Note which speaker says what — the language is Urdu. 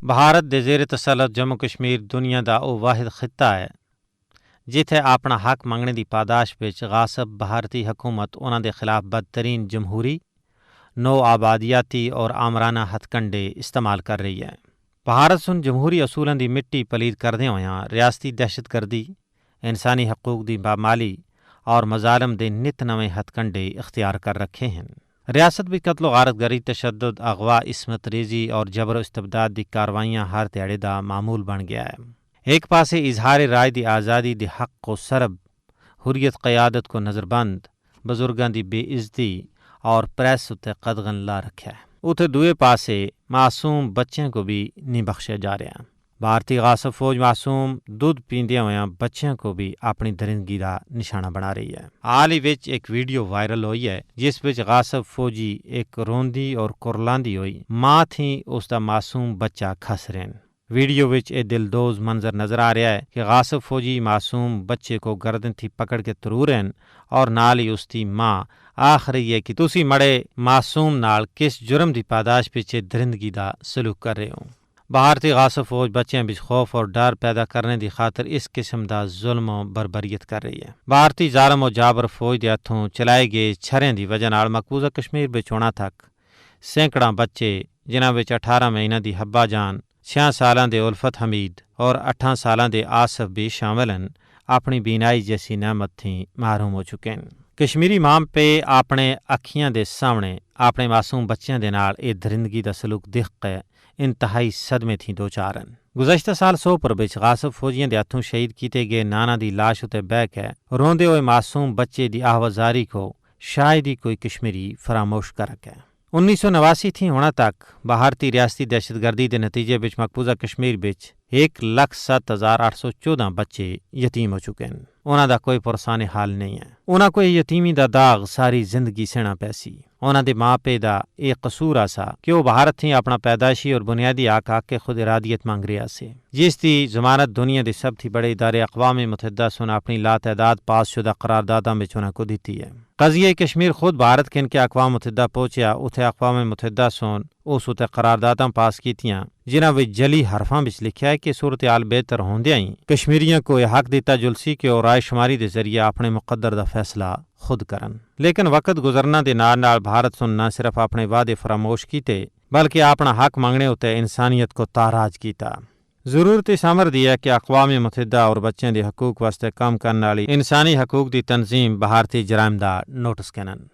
Speaker 1: بھارت دے زیر تسلط جموں کشمیر دنیا دا او واحد خطہ ہے جتھے اپنا حق منگنے دی پاداش وچ غاصب بھارتی حکومت انہاں دے خلاف بدترین جمہوری، نو آبادیاتی اور آمرانہ ہتھ کنڈے استعمال کر رہی ہے۔ بھارت سن جمہوری اصولاں دی مٹی پلید کردے ہویاں ریاستی دہشت گردی، انسانی حقوق دی پامالی اور مظالم دے نت نویں ہتھ کنڈے اختیار کر رکھے ہیں۔ ریاست بھی قتل و غارت گری، تشدد، اغوا، عصمت ریزی اور جبر و استبداد دی کاروائیاں ہر تیڑے دا معمول بن گیا ہے۔ ایک پاسے اظہار رائے دی آزادی دی حق کو سرب، حریت قیادت کو نظر بند، بزرگاں دی بے عزتی اور پریس اتے قدغن لا رکھا ہے۔ اتھے دوئے پاسے معصوم بچیاں کو بھی نہیں بخشیا جا رہا۔ بھارتی غاصب فوج معصوم دودھ پیندیاں ہویاں بچیاں کو بھی اپنی درندگی دا نشانہ بنا رہی ہے۔ حال ہی وچ ایک ویڈیو وائرل ہوئی ہے جس وچ غاصب فوجی ایک روندی اور کرلاندی ہوئی ماں تھی اس دا معصوم بچہ کھس رہن۔ ویڈیو وچ اے دلدوز منظر نظر آ رہا ہے کہ غاصب فوجی معصوم بچے کو گردن تھی پکڑ کے ترو رہن اور نال ہی اس دی ماں آکھ رہی ہے کہ تسی مڑے معصوم نال کس جرم دی پاداش پیچھے درندگی دا سلوک کر رہے ہو۔ بھارتی غاصب فوج بچیاں بچ خوف اور ڈر پیدا کرنے دی خاطر اس قسم دا ظلم و بربریت کر رہی ہے۔ بھارتی ظالم و جابر فوج دے ہتھوں چلائے گئے چھریں دی وجہ نال مقبوضہ کشمیر وچ ہونا تک سینکڑاں بچے جنہاں وچ 18 مہینہ دی حبا جان، 6 سالاں دے الفت حمید اور 8 سالاں دے آصف بھی شامل ہیں، اپنی بینائی جیسی نعمت تھی محروم ہو چکے ہیں۔ کشمیری ماں پہ اپنے اکھیاں دے سامنے اپنے معصوم بچیاں دے نال اے درندگی دا سلوک دیکھ کے انتہائی صدمے تھی دو چار ہیں۔ گزشتہ سال سوپر وچ غاصب فوجیاں دے ہتھوں شہید کیتے گئے نانا دی لاش اتے بہ کے روندے ہوئے معصوم بچے دی آہوازاری کو شاید ہی کوئی کشمیری فراموش کر کے۔ 1989 تھی ہونا تک بھارتی ریاستی دہشت گردی دے نتیجے وچ مقبوضہ کشمیر وچ 1,07,814 بچے یتیم ہو چکے ہیں۔ انہاں دا کوئی پرسان حال نہیں ہے۔ انہاں کو یتیمی دا داغ ساری زندگی سہنا پیسی۔ انہاں دے ماں پے دا ایک قصور آسا کہ وہ بھارت تھی اپنا پیدائشی اور بنیادی حق کے خود ارادیت مانگ رہا سے، جس دی ضمانت دنیا دے سب تھی بڑے ادارے اقوام متحدہ سن اپنی لاتعداد پاس شدہ قرارداداں وچ انہاں کو دیتی ہے۔ قضیہ کشمیر خود بھارت کن کے اقوام متحدہ پہنچیا، اتھے اقوام متحدہ سن اس اتے قرارداداں پاس کیتیاں جنہاں وچ جلی حرفاں وچ لکھیا ہے کہ صورتحال بہتر ہوندیاں ہی کشمیریاں کو یہ حق دیتا جلسی کہ وہ رائے شماری دے ذریعے اپنے مقدر دا فیصلہ خود کرن۔ لیکن وقت گزرنا دے نال نال بھارت سن نہ صرف اپنے وعدے فراموش کیتے بلکہ اپنا حق منگنے اتے انسانیت کو تاراج کیتا۔ ضرورت اس امر دی ہے کہ اقوام متحدہ اور بچوں دے حقوق واسطے کام کرنے والی انسانی حقوق دی تنظیم بھارتی جرائم دا نوٹس کنن۔